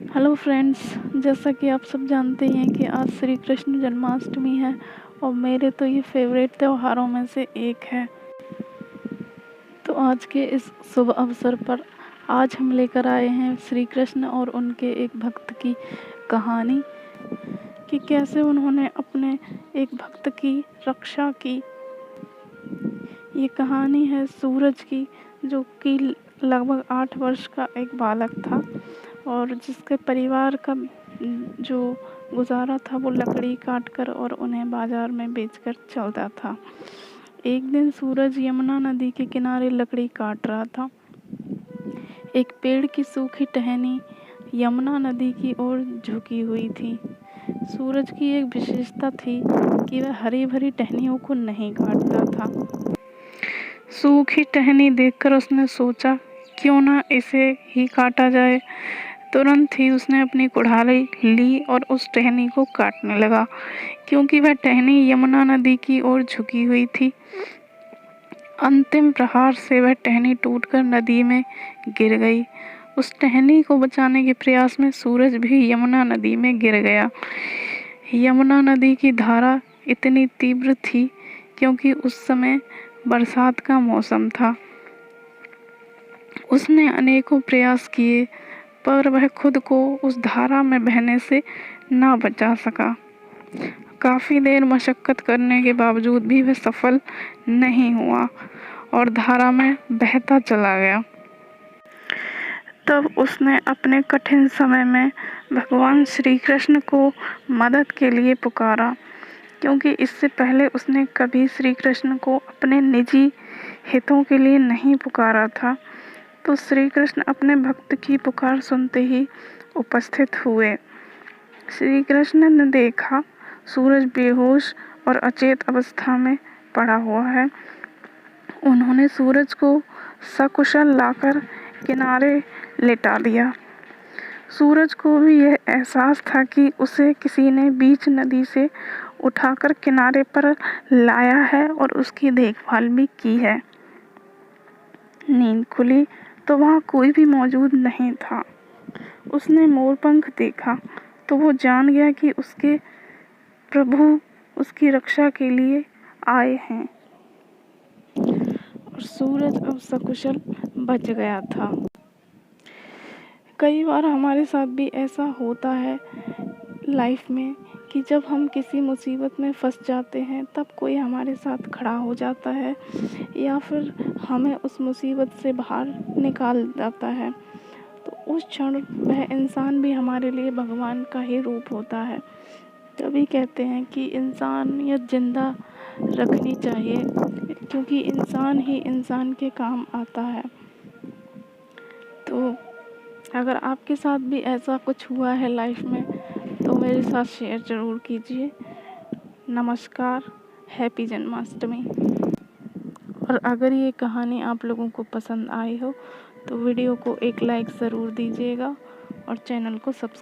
Hello friends, जैसा कि आप सब जानते हैं कि आज श्री कृष्ण जन्माष्टमी है और मेरे तो ये फेवरेट त्योहारों में से एक है। तो आज के इस शुभ अवसर पर आज हम लेकर आए हैं श्री कृष्ण और उनके एक भक्त की कहानी कि कैसे उन्होंने अपने एक भक्त की रक्षा की। ये कहानी है सूरज की, जो कि लगभग 8 वर्ष का एक बालक था और जिसके परिवार का जो गुजारा था वो लकड़ी काटकर और उन्हें बाजार में बेचकर चलता था। एक दिन सूरज यमुना नदी के किनारे लकड़ी काट रहा था। एक पेड़ की सूखी टहनी यमुना नदी की ओर झुकी हुई थी। सूरज की एक विशेषता थी कि वह हरी भरी टहनियों को नहीं काटता था। सूखी टहनी देखकर उसने सोचा, क्यों ना इसे ही काटा जाए। तुरंत ही उसने अपनी कुल्हाड़ी ली और उस टहनी को काटने लगा। क्योंकि वह टहनी यमुना नदी की ओर झुकी हुई थी, अंतिम प्रहार से वह टहनी टूटकर नदी में गिर गई। उस टहनी को बचाने के प्रयास में सूरज भी यमुना नदी में गिर गया। यमुना नदी की धारा इतनी तीव्र थी क्योंकि उस समय बरसात का मौसम था। उसने अनेकों प्रयास किए पर वह खुद को उस धारा में बहने से ना बचा सका। काफ़ी देर मशक्कत करने के बावजूद भी वह सफल नहीं हुआ और धारा में बहता चला गया। तब उसने अपने कठिन समय में भगवान श्री कृष्ण को मदद के लिए पुकारा, क्योंकि इससे पहले उसने कभी श्री कृष्ण को अपने निजी हितों के लिए नहीं पुकारा था। तो श्री कृष्ण अपने भक्त की पुकार सुनते ही उपस्थित हुए। श्री कृष्ण ने देखा सूरज बेहोश और अचेत अवस्था में पड़ा हुआ है। उन्होंने सूरज को सकुशल लाकर किनारे लेटा दिया। सूरज को भी यह एहसास था कि उसे किसी ने बीच नदी से उठाकर किनारे पर लाया है और उसकी देखभाल भी की है। नींद खुली तो वहाँ कोई भी मौजूद नहीं था। उसने मोरपंख देखा तो वो जान गया कि उसके प्रभु उसकी रक्षा के लिए आए हैं और सूरज अब सकुशल बच गया था। कई बार हमारे साथ भी ऐसा होता है लाइफ में कि जब हम किसी मुसीबत में फंस जाते हैं तब कोई हमारे साथ खड़ा हो जाता है या फिर हमें उस मुसीबत से बाहर निकाल जाता है। तो उस क्षण वह इंसान भी हमारे लिए भगवान का ही रूप होता है। तभी कहते हैं कि इंसानियत जिंदा रखनी चाहिए, क्योंकि इंसान ही इंसान के काम आता है। तो अगर आपके साथ भी ऐसा कुछ हुआ है लाइफ में तो मेरे साथ शेयर ज़रूर कीजिए। नमस्कार, हैप्पी जन्माष्टमी। और अगर ये कहानी आप लोगों को पसंद आई हो तो वीडियो को एक लाइक ज़रूर दीजिएगा और चैनल को सब्सक्राइब